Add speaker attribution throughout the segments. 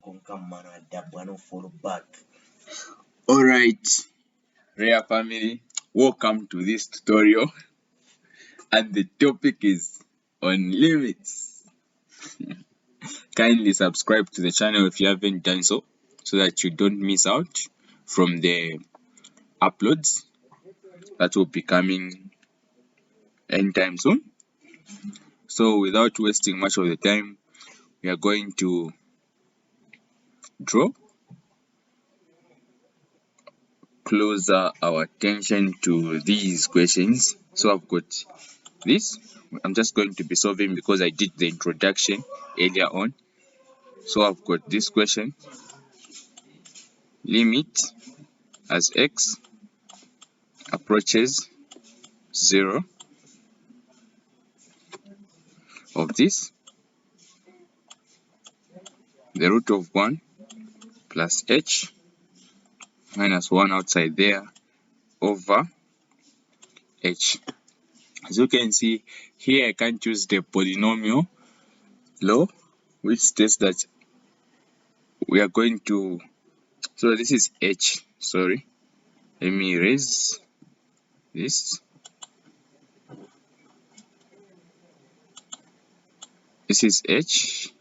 Speaker 1: konka mana adda bwana follow back.
Speaker 2: Alright, Rare family, welcome to this tutorial, and the topic is on limits. Kindly subscribe to the channel if you haven't done so that you don't miss out from the uploads that will be coming anytime soon. So without wasting much of the time, we are going to draw closer our attention to these questions. So I've got this. I'm just going to be solving because I did the introduction earlier on. So I've got this question: limit as x approaches 0 of this, the root of 1 plus h minus 1 outside there over h. As you can see here, I can't use the polynomial law, which states that we are going to, so this is h, sorry, let me erase this. This is h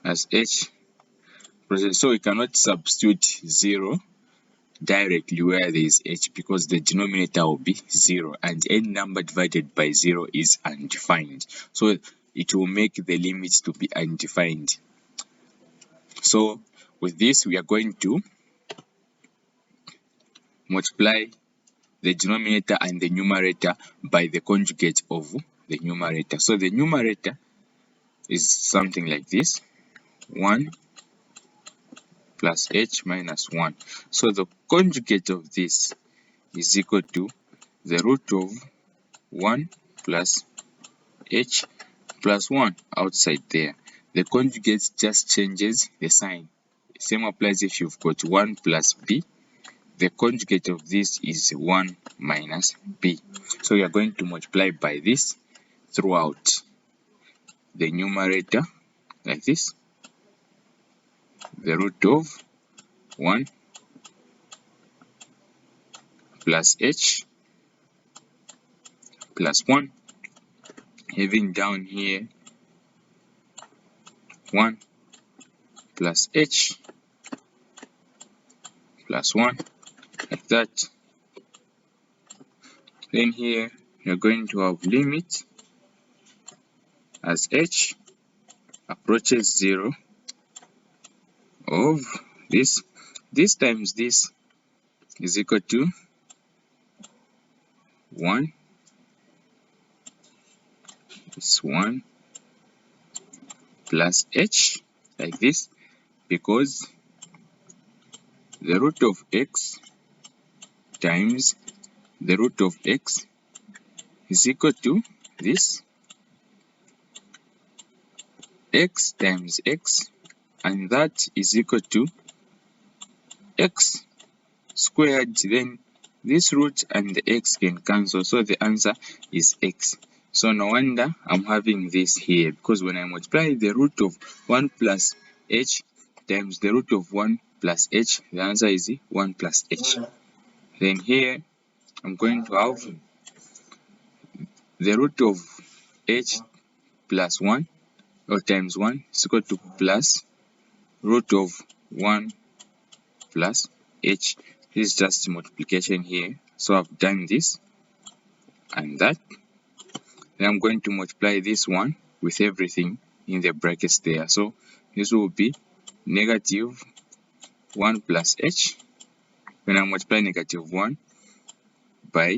Speaker 2: as h, so we cannot substitute 0 directly where there is h because the denominator will be 0 and any number divided by 0 is undefined, so it will make the limits to be undefined. So with this, we are going to multiply the denominator and the numerator by the conjugate of the numerator. So the numerator is something like this: 1 plus h minus 1. So the conjugate of this is equal to the root of 1 plus h plus 1 outside there. The conjugate just changes the sign. Same applies if you've got 1 plus b. The conjugate of this is 1 minus b. So we are going to multiply by this throughout the numerator like this. The root of 1 plus h plus 1, having down here 1 plus h plus 1, like that. Then here we are going to have limit as h approaches 0 of this times this is equal to 1. It's 1 plus h like this, because the root of x times the root of x is equal to this, x times x, and that is equal to x squared. Then this root and the x can cancel, so the answer is x. So no wonder I'm having this here, because when I multiply the root of 1 plus h times the root of 1 plus h, the answer is 1 plus h. Then here I'm going to have the root of h plus 1 or times 1 is equal to plus root of 1 plus h. This is just multiplication here, so I've done this and that. Then I'm going to multiply this one with everything in the brackets there. So this will be negative 1 plus h. When I multiply negative 1 by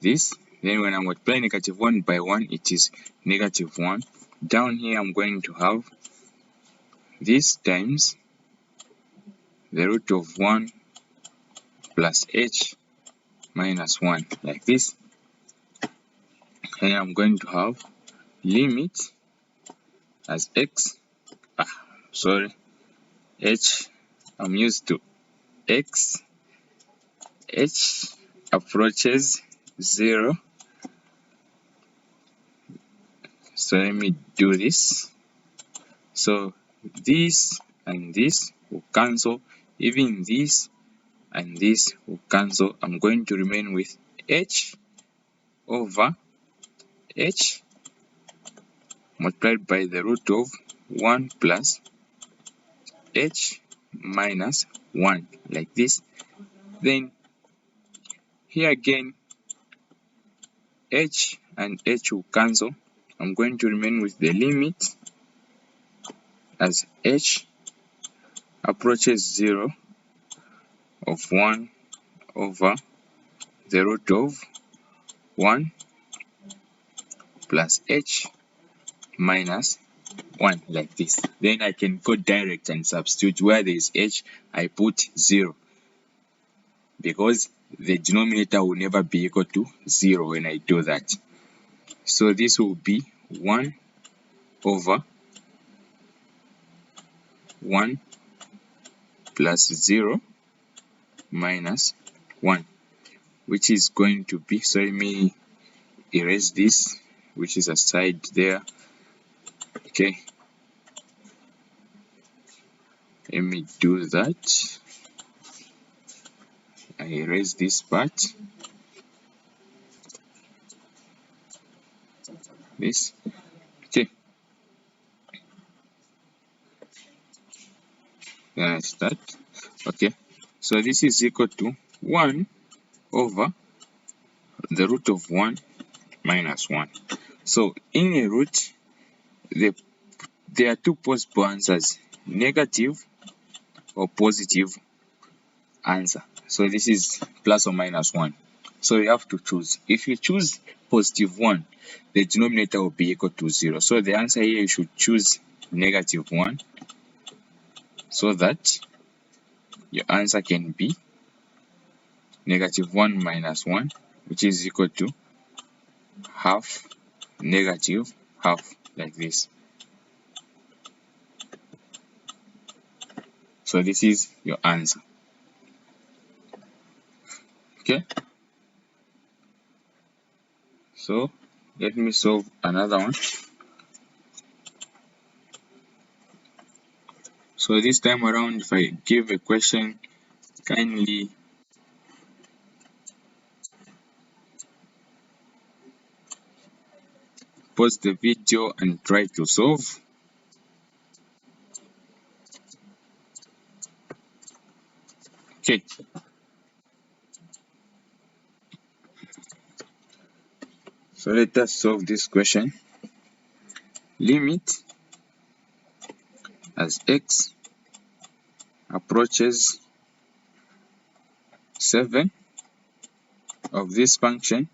Speaker 2: this, then when I multiply negative 1 by 1, it is negative 1. Down here I'm going to have this times the root of 1 plus h minus 1 like this. And I'm going to have limit as x, h, I'm used to x, h approaches 0. So let me do this. So this and this will cancel, even this and this will cancel. I'm going to remain with h over h multiplied by the root of 1 plus h minus 1, like this. Then here again, h and h will cancel. I'm going to remain with the limit as h approaches 0 of 1 over the root of 1 plus h minus 1, like this. Then I can go direct and substitute. Where there is h, I put 0, because the denominator will never be equal to 0 when I do that. So this will be 1 over 1 plus 0 minus 1, which is going to be, so let me erase this, which is a side there. Okay, let me do that. I erase this part, this. Okay, that's that. Okay, so this is equal to 1 over the root of 1 minus 1. So in a root, there are two possible answers, negative or positive answer. So this is plus or minus 1. So you have to choose. If you choose positive 1, the denominator will be equal to 0. So the answer here, you should choose negative 1, so that your answer can be negative 1 minus 1, which is equal to half negative half, like this. So this is your answer. Okay, so let me solve another one. So this time around, if I give a question, kindly pause the video and try to solve. Okay, so let us solve this question. Limit as x approaches 7 of this function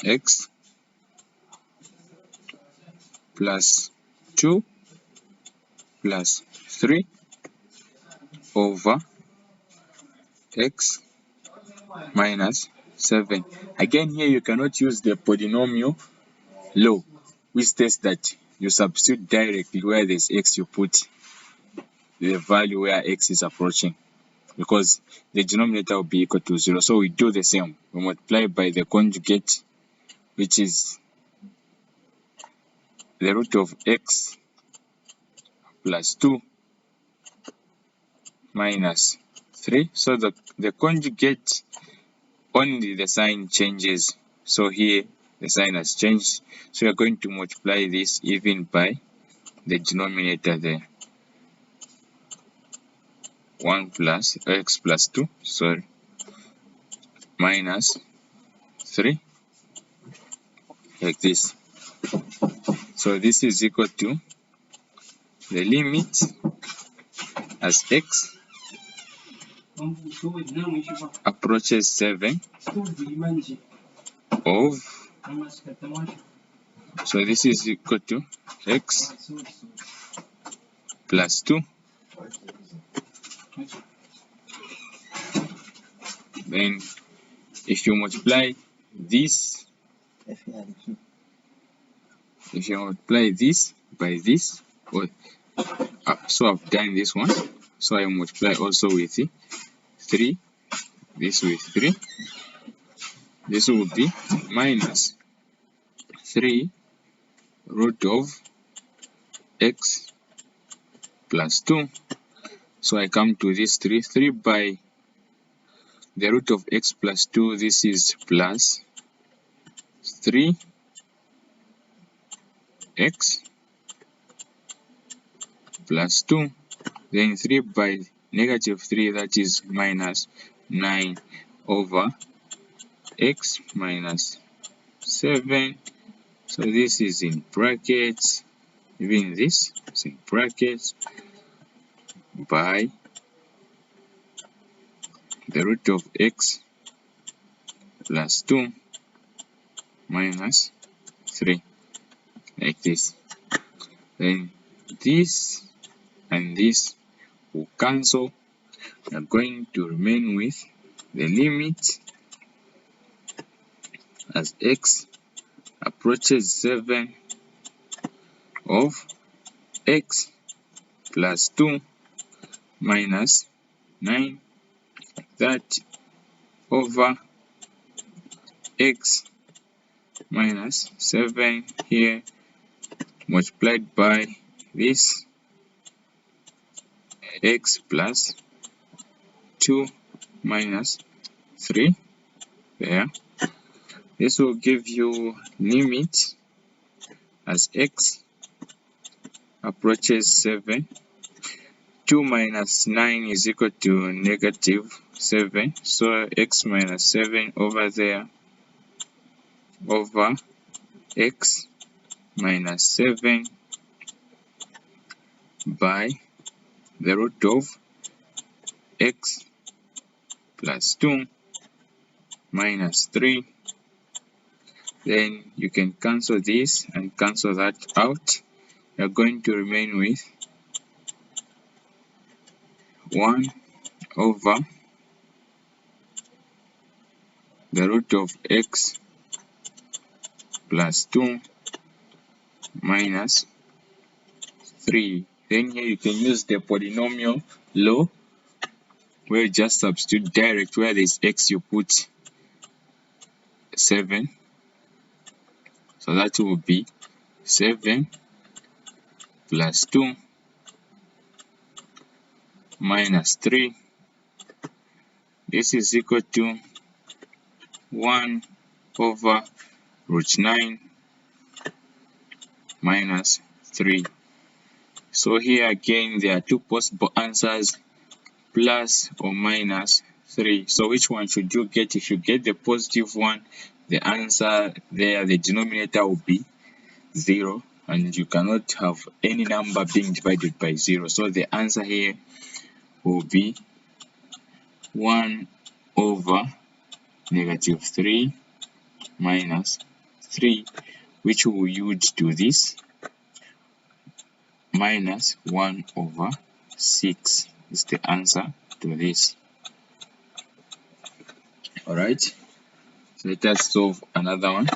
Speaker 2: x plus 2 plus 3 over x minus 7. Again, here you cannot use the polynomial law, which states that you substitute directly where there's x, you put the value where x is approaching, because the denominator will be equal to 0. So we do the same. We multiply by the conjugate, which is the root of x plus 2 minus 3. So the conjugate, only the sign changes. So here the sign has changed. So we are going to multiply this even by the denominator there. 1 plus x plus 2, sorry, minus 3, like this. So this is equal to the limit as x approaches 7 of, so this is equal to x plus 2, then if you multiply this, if you multiply this by this, so I've done this one, so I multiply also with 3, this with 3, this will be minus 3 root of x plus 2. So I come to this 3 by the root of x plus 2, this is plus 3x plus 2, then 3 by negative 3, that is minus 9 over x minus 7. So this is in brackets, even this is in brackets, by the root of x plus 2 minus 3, like this. Then this and this will cancel. We are going to remain with the limit as x approaches 7 of x plus 2 minus 9, that over x minus 7 here multiplied by this x plus 2 minus 3 there. This will give you limit as x approaches 7. 2 minus 9 is equal to negative 7. So x minus 7 over there over x minus 7 by the root of x plus 2 minus 3. Then you can cancel this and cancel that out. You're going to remain with 1 over the root of x plus 2 minus 3. Then here you can use the polynomial law, where you just substitute direct. Where there is x, you put 7. So that will be 7 plus 2 minus 3. This is equal to 1 over root 9 minus 3. So here again there are two possible answers, plus or minus 3. So which one should you get? If you get the positive one, the answer there, the denominator will be 0, and you cannot have any number being divided by 0. So the answer here will be 1 over negative 3 minus 3, which will yield to this minus 1 over 6 is the answer to this. Alright, so let us solve another one.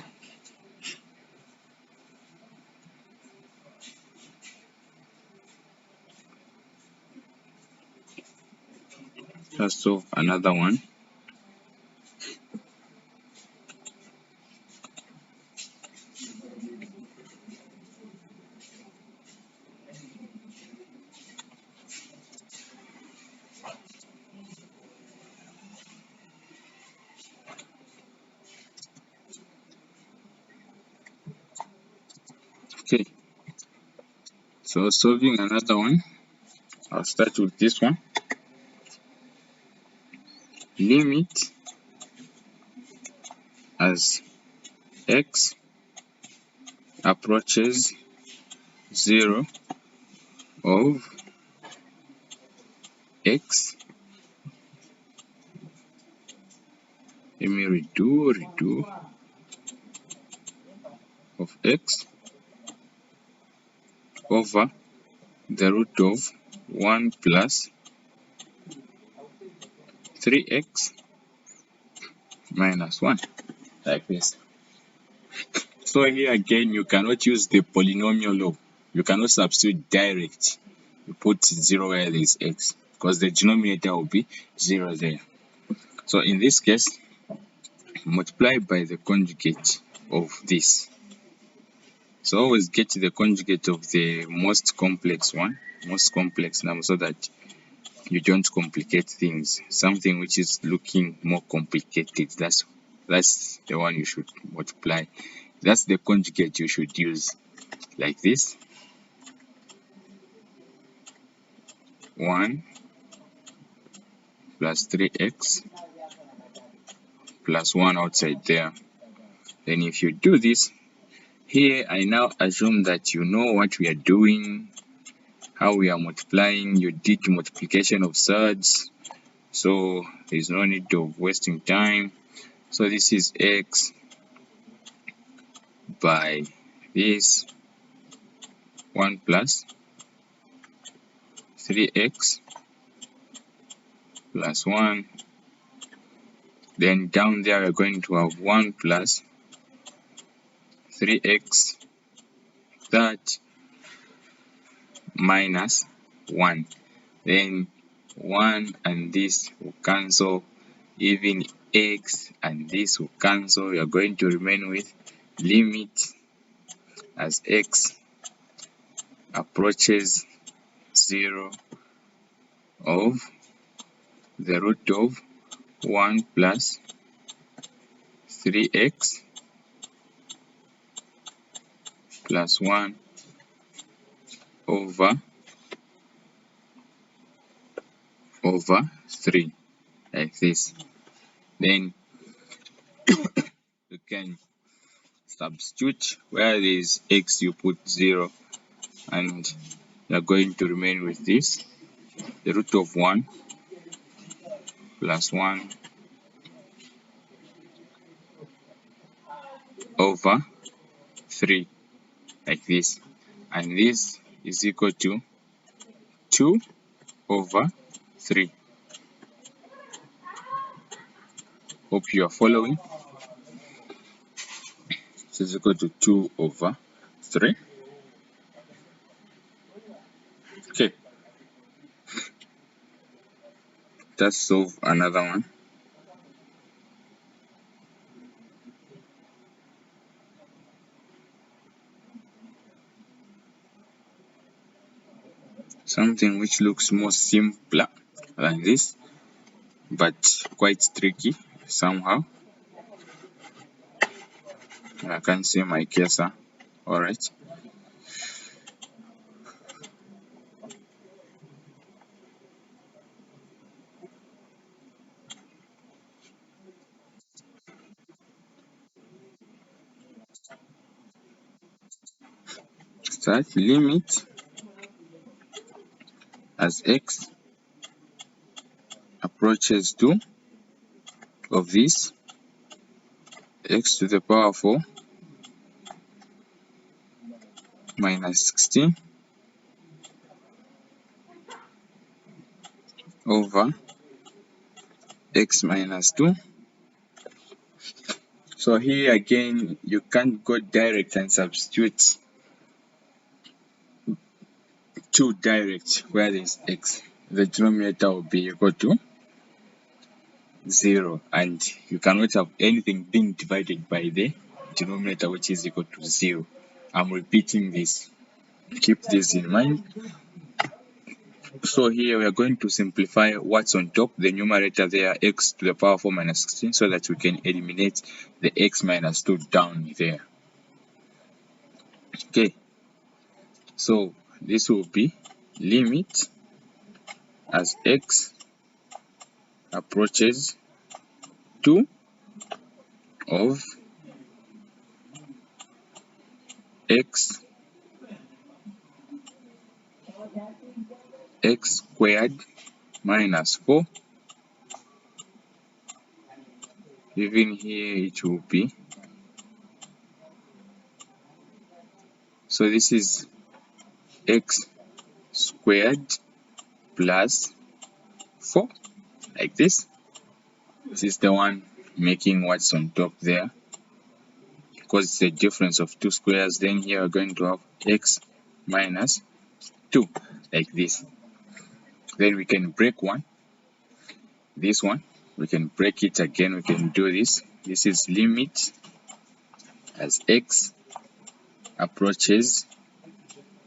Speaker 2: Let's solve another one. Okay, so solving another one, I'll start with this one. Limit as x approaches 0 of x. Let me redo of x over the root of 1 plus 3x minus 1, like this. So here again, you cannot use the polynomial law. You cannot substitute direct. You put 0 where there is x, because the denominator will be 0 there. So in this case, multiply by the conjugate of this. So always get the conjugate of the most complex number, so that you don't complicate things. Something which is looking more complicated, that's the one you should multiply. That's the conjugate you should use, like this. 1 plus 3x plus 1 outside there. Then if you do this, here I now assume that you know what we are doing, how we are multiplying. You did multiplication of surds, so there's no need of wasting time. So this is x by this 1 plus 3x plus 1. Then down there we're going to have 1 plus 3x that minus 1. Then 1 and this will cancel, even x and this will cancel. We are going to remain with limit as x approaches 0 of the root of 1 plus 3x plus 1 over 3, like this. Then you can substitute. Where there is x, you put 0, and you are going to remain with this, the root of 1 plus 1 over 3, like this, and this is equal to 2 over 3. Hope you are following. This is equal to 2 over 3. Okay, let's solve another one. Something which looks more simpler than this, but quite tricky somehow. I can't see my cursor. Alright. Start limit as x approaches 2 of this x to the power 4 minus 16 over x minus 2. So here again, you can't go direct and substitute 2 direct where there is x. The denominator will be equal to 0, and you cannot have anything being divided by the denominator which is equal to 0. I'm repeating this. Keep this in mind. So here we are going to simplify what's on top, the numerator there, x to the power 4 minus 16, so that we can eliminate the x minus 2 down there. Okay, so this will be limit as x approaches 2 of x squared minus 4. Even here it will be, so this is x squared plus 4, like this. This is the one making what's on top there, because it's a difference of 2 squares. Then here we're going to have x minus 2, like this. Then we can break this one, we can break it again. We can do this. This is limit as x approaches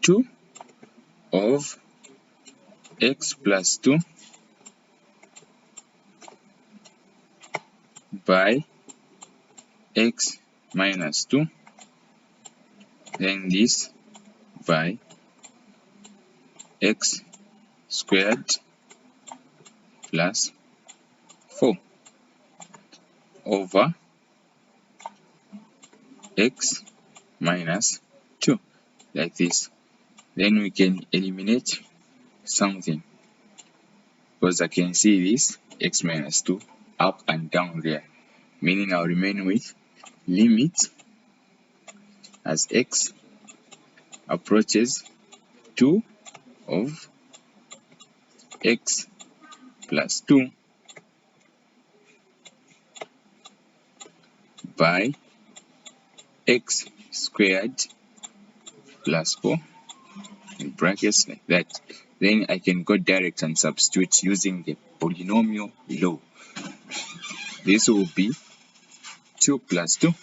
Speaker 2: 2 of x plus 2 by x minus 2, then this by x squared plus 4 over x minus 2, like this. Then we can eliminate something, because I can see this x minus 2 up and down there, meaning I'll remain with limit as x approaches 2 of x plus 2 by x squared plus 4 in brackets, like that. Then I can go direct and substitute using the polynomial law. This will be 2 plus 2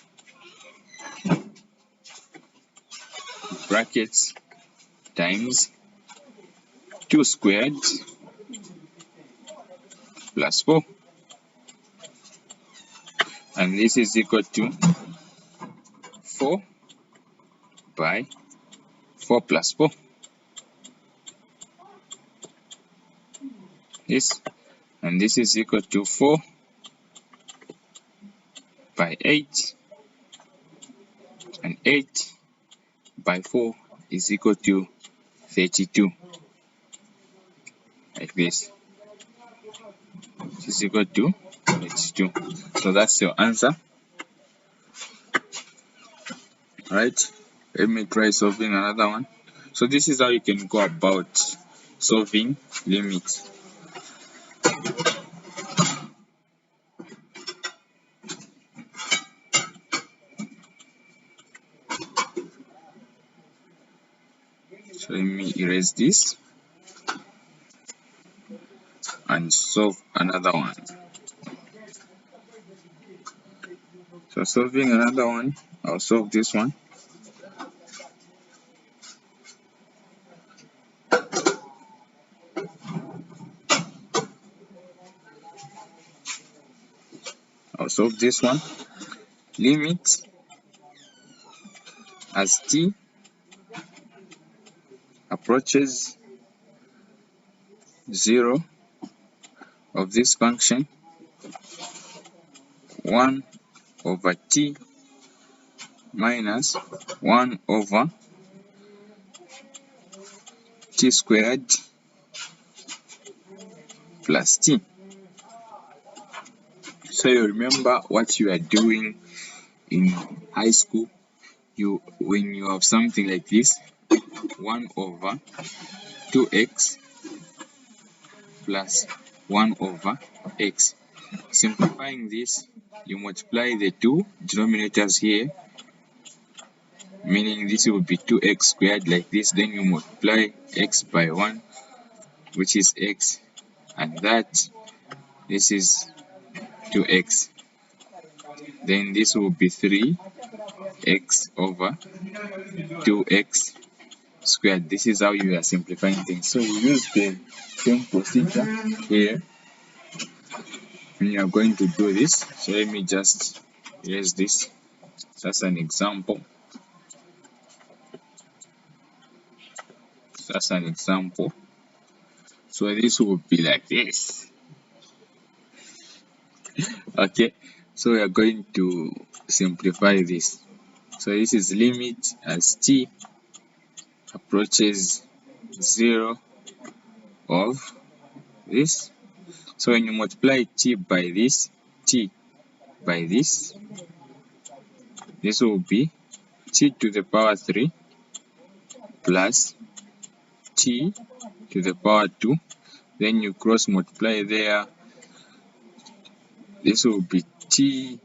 Speaker 2: brackets times 2 squared plus 4, and this is equal to 4 by 4 plus 4. This, and this is equal to 4 by 8, and 8 by 4 is equal to 32, like this. This is equal to 32. So that's your answer. Right, let me try solving another one. So this is how you can go about solving limits. So let me erase this and solve another one. So solving another one, I'll solve this one. I'll solve this one. Limit as t approaches 0 of this function 1 over t minus 1 over t squared plus t. So you remember what you are doing in high school. When you have something like this, 1 over 2x plus 1 over x. Simplifying this, you multiply the two denominators here, meaning this will be 2x squared, like this. Then you multiply x by 1, which is x, and this is 2x. Then this will be 3x over 2x squared. This is how you are simplifying things. So we use the same procedure here when you are going to do this. So let me just erase this. That's an example. That's an example. So this will be like this. Okay, so we are going to simplify this. So this is limit as t approaches 0 of this. So when you multiply t by this, t by this will be t to the power 3 plus t to the power 2. Then you cross multiply there. This will be t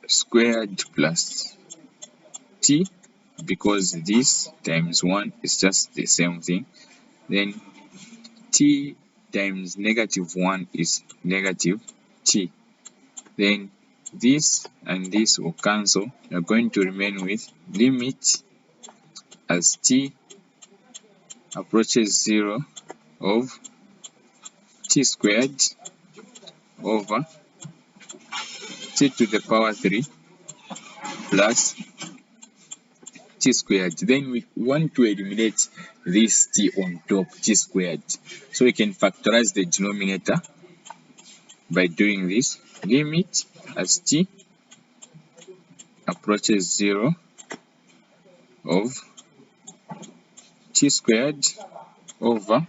Speaker 2: squared plus t, because this times 1 is just the same thing. Then t times negative 1 is negative t. Then this and this will cancel. You're going to remain with limit as t approaches 0 of t squared over t to the power 3 plus t squared. Then we want to eliminate this t on top, t squared. So we can factorize the denominator by doing this. Limit as t approaches 0 of t squared over,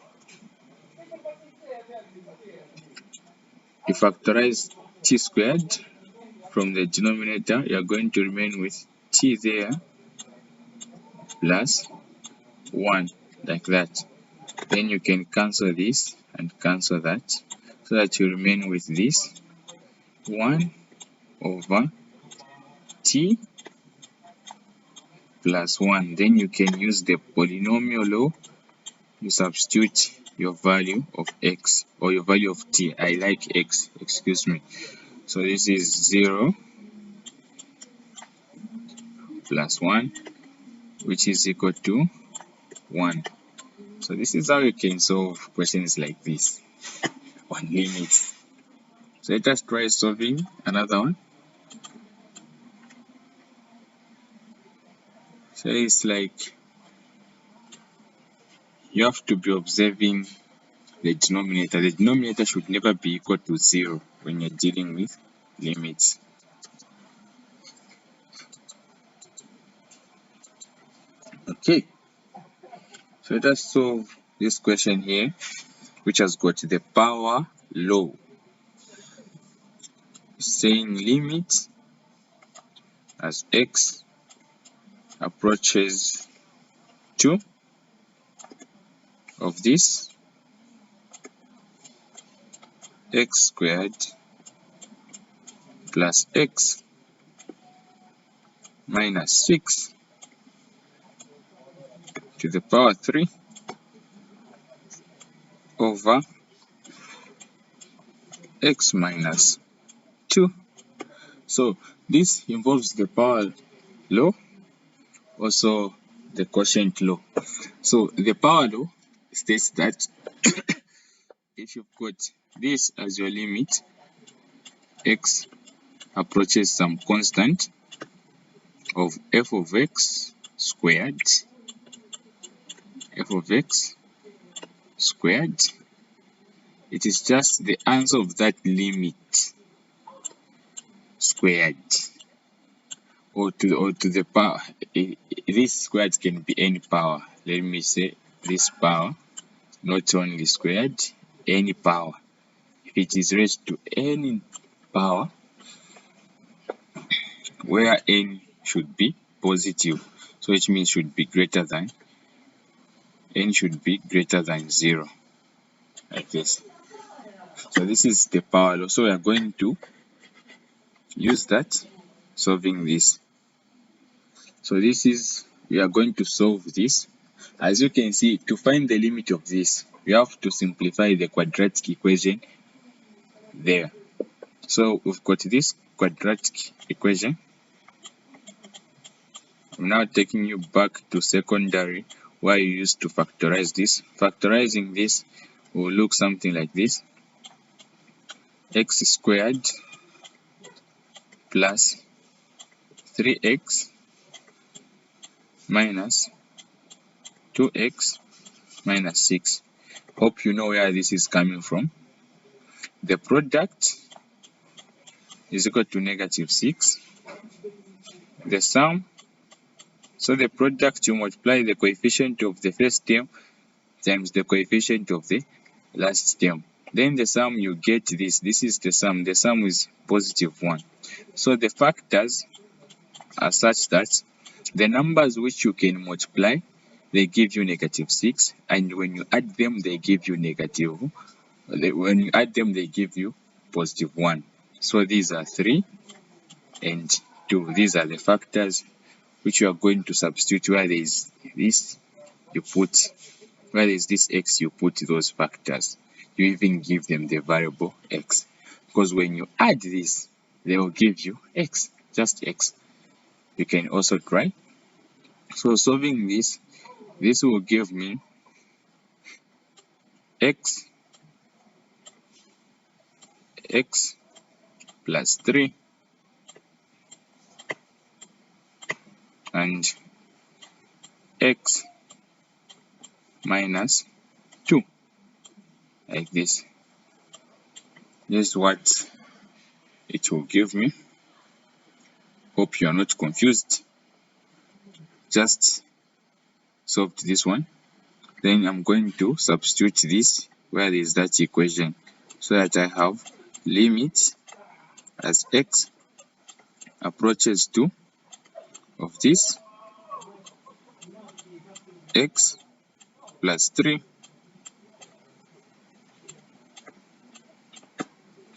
Speaker 2: you factorize t squared from the denominator, you are going to remain with t there plus 1, like that. Then you can cancel this and cancel that, so that you remain with this 1 over t plus 1. Then you can use the polynomial law. You substitute your value of x, or your value of t. I like x, excuse me. So this is 0 plus 1, which is equal to 1. So this is how you can solve questions like this on limits. So let us try solving another one. So it's like you have to be observing the denominator. The denominator should never be equal to 0 when you're dealing with limits. Okay, so let us solve this question here, which has got the power law. Saying limit as x approaches 2 of this x squared plus x minus 6 to the power 3 over x minus 2. So this involves the power law, also the quotient law. So the power law states that if you've got this as your limit, x approaches some constant of f of x squared, it is just the answer of that limit squared, or to the power. This squared can be any power. Let me say this power, not only squared, any power. If it is raised to any power where n should be positive, so which means should be greater than, n should be greater than 0, like this. So this is the power law. So we are going to use that solving this. So this is, we are going to solve this. As you can see, to find the limit of this, we have to simplify the quadratic equation there. So we've got this quadratic equation. I'm now taking you back to secondary, where you used to factorize this. Factorizing this will look something like this: x squared plus 3x minus 2x minus 6. Hope you know where this is coming from. The product is equal to negative 6. The sum, so the product, you multiply the coefficient of the first term times the coefficient of the last term. Then the sum, you get this. This is the sum. The sum is positive 1. So the factors are such that the numbers which you can multiply, they give you negative 6, and when you add them, they give you negative. When you add them, they give you positive 1. So these are 3 and 2. These are the factors which you are going to substitute. Where there is this, you put, where there is this x, you put those factors. You even give them the variable x, because when you add this, they will give you x, just x. You can also try. So solving this will give me x plus 3 and x minus 2, like this. This is what it will give me. Hope you are not confused. Just solved this one. Then I'm going to substitute this where is that equation, so that I have limit as x approaches 2 of this x plus 3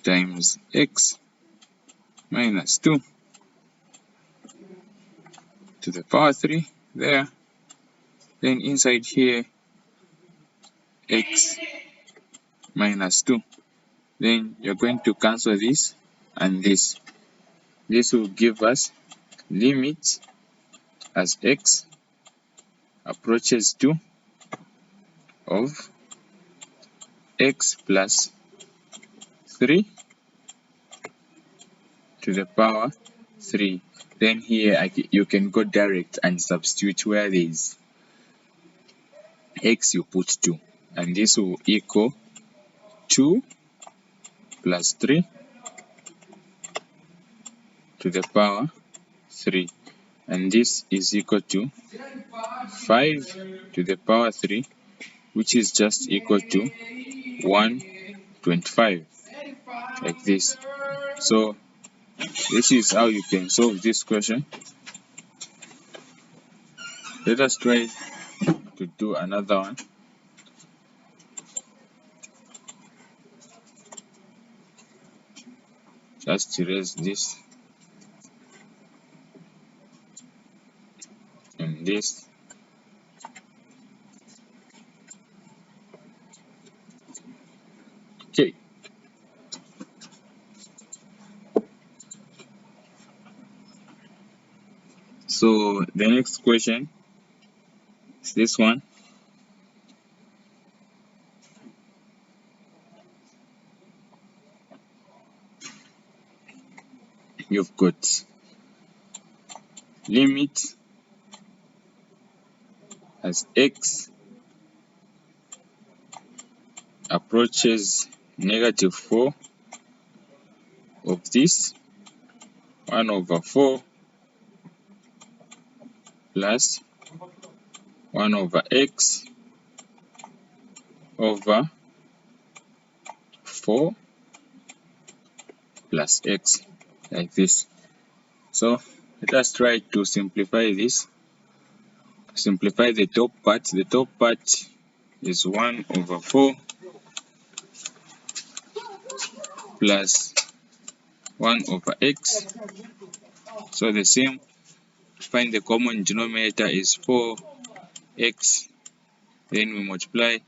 Speaker 2: times x minus 2 to the power 3 there. Then inside here x minus 2. Then you're going to cancel this and this. This will give us limit as x approaches 2 of x plus 3 to the power 3. Then here you can go direct and substitute where there is x, you put 2, and this will equal 2 plus 3 to the power 3, and this is equal to 5 to the power 3, which is just equal to 125, like this. So this is how you can solve this question. Let us try to do another one. Just erase this and this. Okay. So the next question is this one. You've got limit as x approaches -4 of this 1/4 plus 1/x over 4 plus x, like this. So let us try to simplify this. Simplify the top part. The top part is 1/4 plus 1/x. So the same, find the common denominator is 4x. Then we multiply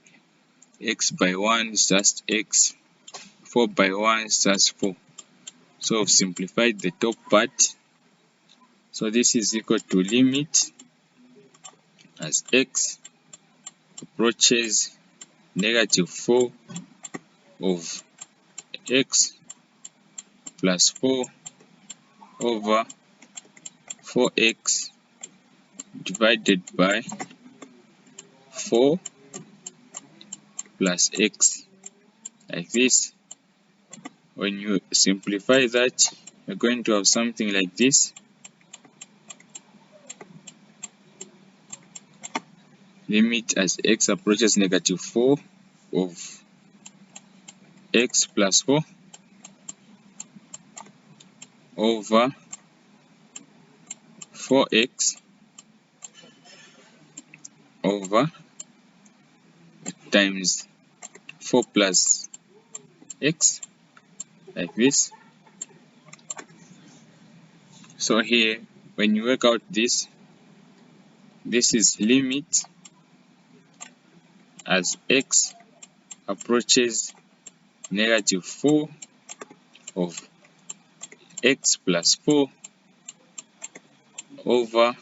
Speaker 2: x by 1 is just x. 4 by 1 is just 4. So we've simplified the top part. So this is equal to limit as x approaches -4 of x plus 4 over 4x divided by 4 plus x, like this. When you simplify that, you're going to have something like this. Limit as x approaches -4 of x plus 4 over 4x over times 4 plus x, like this. So here, when you work out this is limit as x approaches -4 of x plus 4 over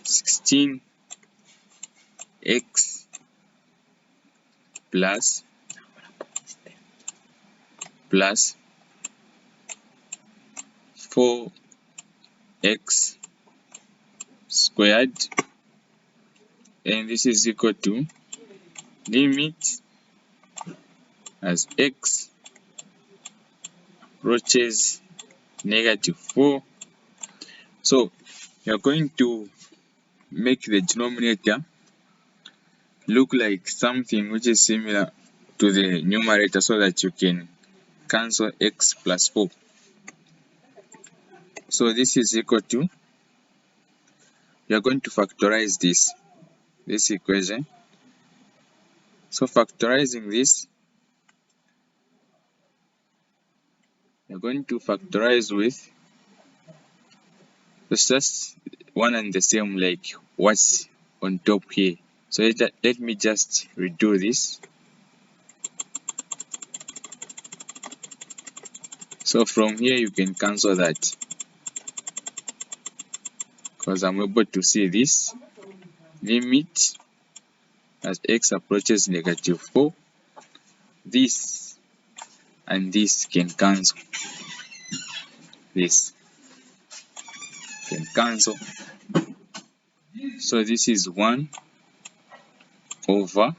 Speaker 2: 16 x plus 4x squared, and this is equal to limit as x approaches -4. So you are going to make the denominator look like something which is similar to the numerator so that you can cancel x plus 4. So this is equal to, you are going to factorize this equation. So factorizing this, you're going to factorize with, it's just one and the same like what's on top here. So let me just redo this. So from here you can cancel that, because I'm able to see this limit as x approaches -4. This and this can cancel. This can cancel. So this is 1 over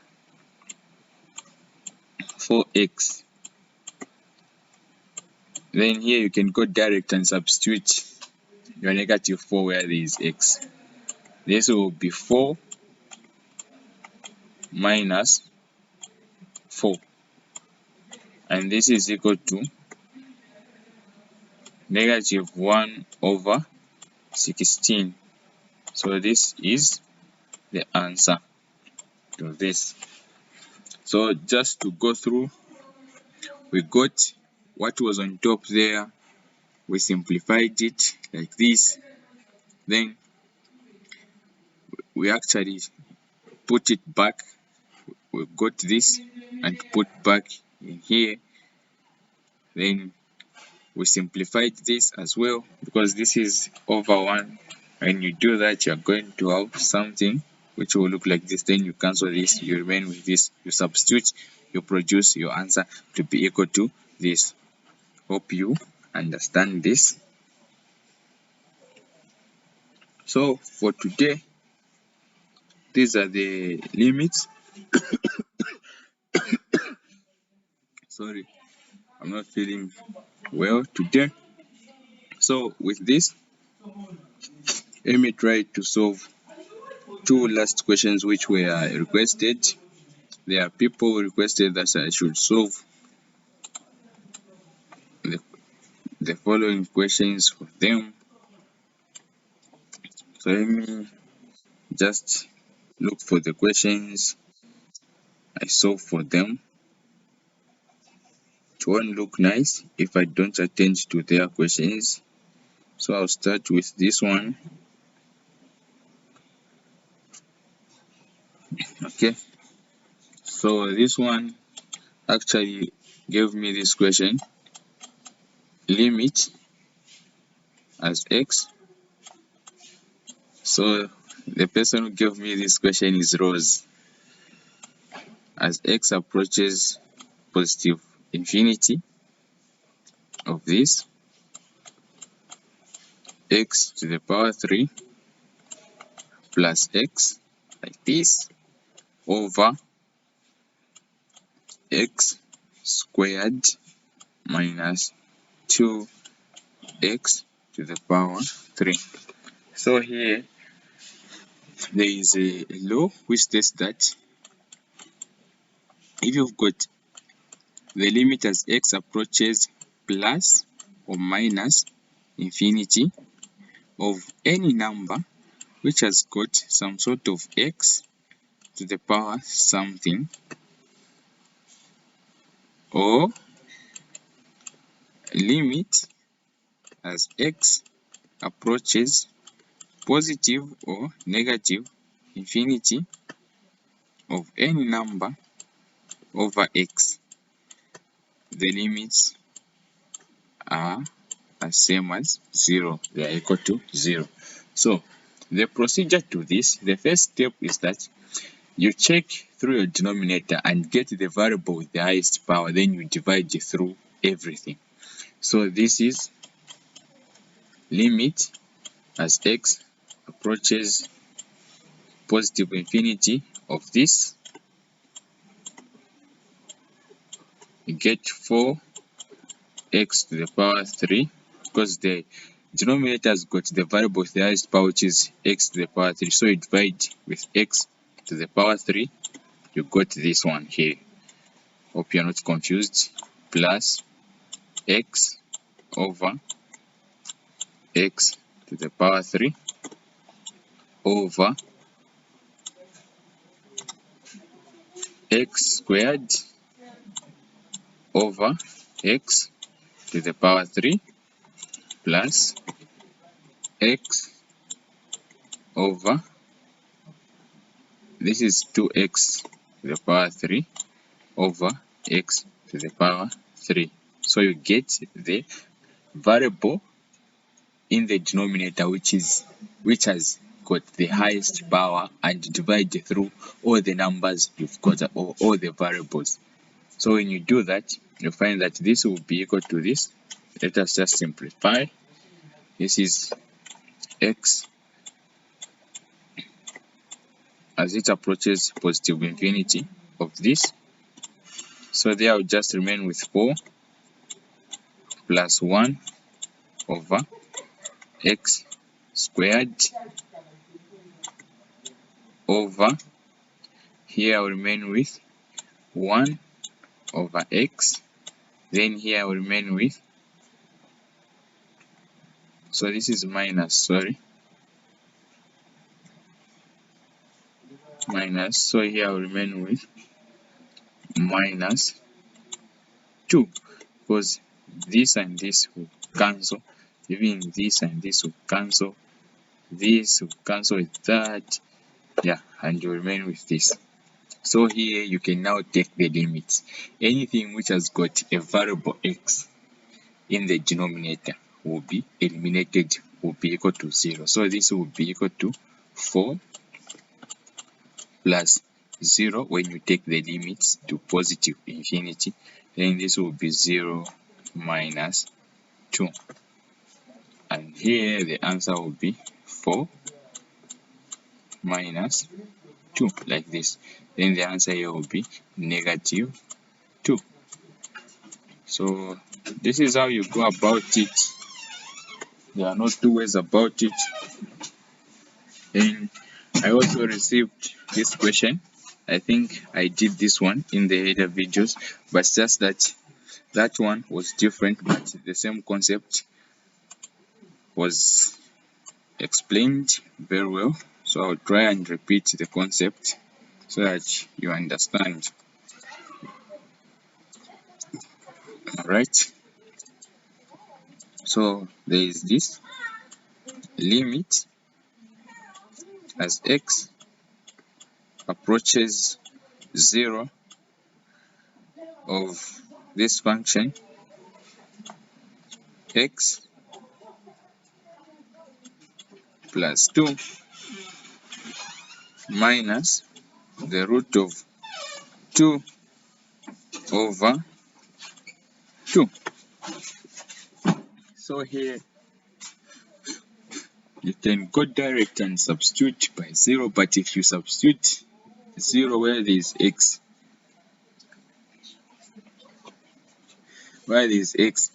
Speaker 2: 4x. Then here you can go direct and substitute your -4 where there is x. This will be 4 minus 4. And this is equal to -1 over 16. So this is the answer to this. So just to go through, we got what was on top there, we simplified it like this, then we actually put it back, we got this and put back in here, then we simplified this as well because this is over 1. When you do that, you're going to have something which will look like this. Then you cancel this, you remain with this, you substitute, you produce your answer to be equal to this. Hope you understand this. So for today, these are the limits. Sorry, I'm not feeling well today. So with this, let me try to solve 2 last questions which were requested. There are people who requested that I should solve the following questions for them. So let me just look for the questions I solved for them. It won't look nice if I don't attend to their questions. So I'll start with this one. Okay. So this one actually gave me this question. Limit as x. So the person who gave me this question is Rose. As x approaches positive infinity of this, x to the power 3 plus x like this over x squared minus 2x to the power 3. So here there is a law which states that if you've got the limit as x approaches plus or minus infinity of any number which has got some sort of x to the power something, or limit as x approaches positive or negative infinity of any number over x, the limits are same as 0. They are equal to 0. So the procedure to this, the first step is that you check through your denominator and get the variable with the highest power, then you divide it through everything. So this is limit as x approaches positive infinity of this, you get 4x to the power 3, because the denominator has got the variable with the highest power, which is x to the power 3. So you divide with x to the power 3, you got this one here. Hope you're not confused. Plus x over x to the power 3 over x squared over x to the power 3 plus x over, this is 2x to the power 3 over x to the power 3. So you get the variable in the denominator which has got the highest power, and divide through all the numbers you've got, or all the variables. So when you do that, you find that this will be equal to this. Let us just simplify. This is x as it approaches positive infinity of this. So there will just remain with 4 plus 1 over x squared over, here I will remain with 1 over x, then here I will remain with, so this is minus, sorry, minus, so here I will remain with minus 2, because this and this will cancel, even this and this will cancel, this will cancel with that, yeah, and you remain with this. So here you can now take the limits. Anything which has got a variable x in the denominator will be eliminated, will be equal to 0. So this will be equal to 4 plus 0 when you take the limits to positive infinity. Then this will be 0 minus 2. And here the answer will be 4 minus 2, like this. Then the answer here will be negative 2. So this is how you go about it. There are no two ways about it. And I also received this question. I think I did this one in the other videos, but just that one was different, but the same concept was explained very well. So I'll try and repeat the concept so that you understand. Alright, so there is this limit as x approaches 0 of this function x plus 2 minus the root of 2 over 2. So here you can go direct and substitute by 0, but if you substitute 0 where there is x,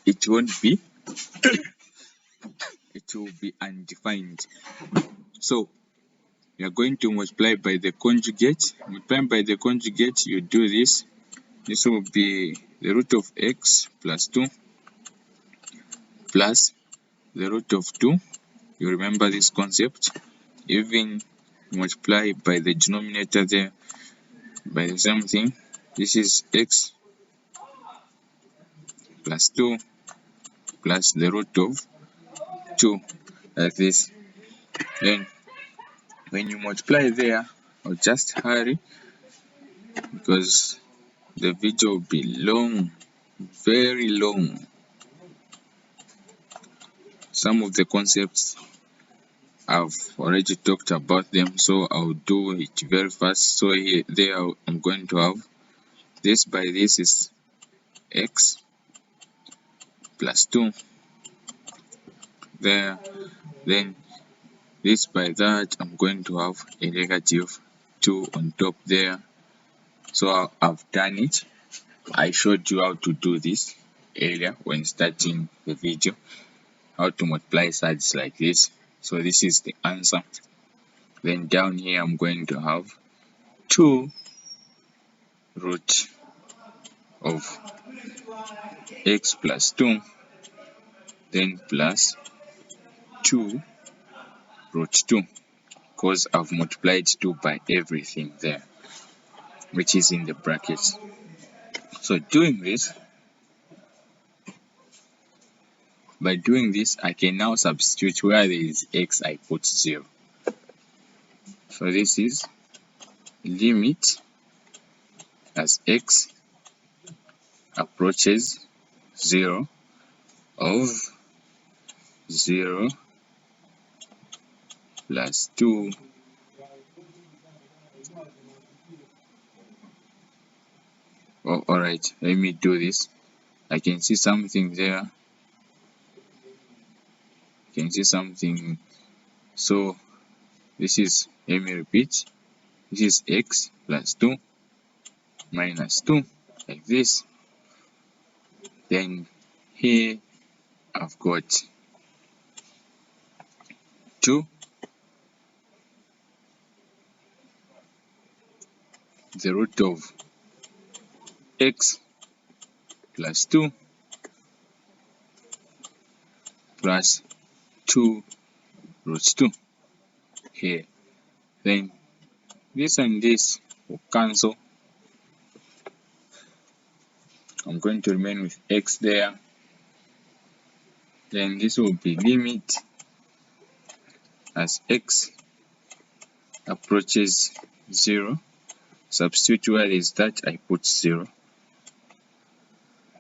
Speaker 2: it won't be it will be undefined. So you are going to multiply by the conjugate. Multiplying by the conjugate, you do this. This will be the root of x plus 2 plus the root of 2. You remember this concept. Even multiply by the denominator there by the same thing. This is x plus 2 plus the root of 2, like this. Then when you multiply there, I'll just hurry because the video will be long, very long. some of the concepts I've already talked about them, so I'll do it very fast. So there I'm going to have this by this is x plus 2 there, then this by that I'm going to have a negative 2 on top there. So I've done it. I showed you how to do this earlier when starting the video, how to multiply sides like this. So this is the answer. Then down here I'm going to have 2 root of x plus 2, then plus 2 root 2, because I've multiplied 2 by everything there, which is in the brackets. So by doing this, I can now substitute where there is x, I put 0. So this is limit as x approaches 0 of 0 plus 2 alright, let me do this. I can see something there. So this is, let me repeat, this is x plus 2 minus 2, like this. Then here I've got 2, the root of x plus 2 plus 2 root 2 here. Then this and this will cancel. I'm going to remain with x there. Then this will be limit as x approaches 0. Substitute where is that, I put 0.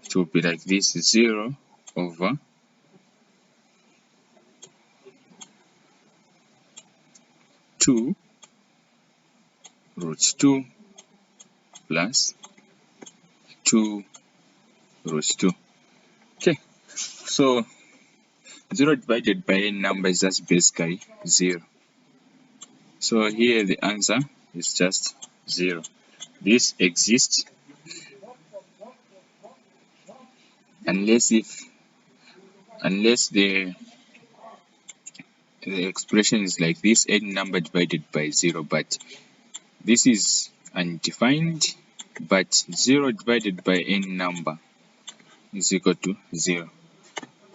Speaker 2: It will be like this, 0 over 2 root 2 plus 2 root 2. Okay, so 0 divided by any number is just basically 0. So here the answer is just 0. This exists unless the expression is like this, any number divided by 0, but this is undefined, but 0 divided by any number is equal to 0.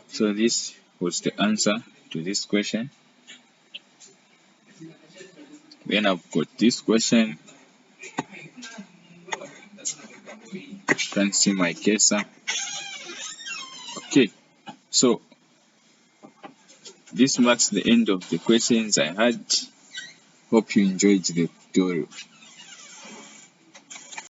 Speaker 2: So this was the answer to this question. Then I've got this question. You can see my cursor. Okay, so this marks the end of the questions I had. Hope you enjoyed the tutorial.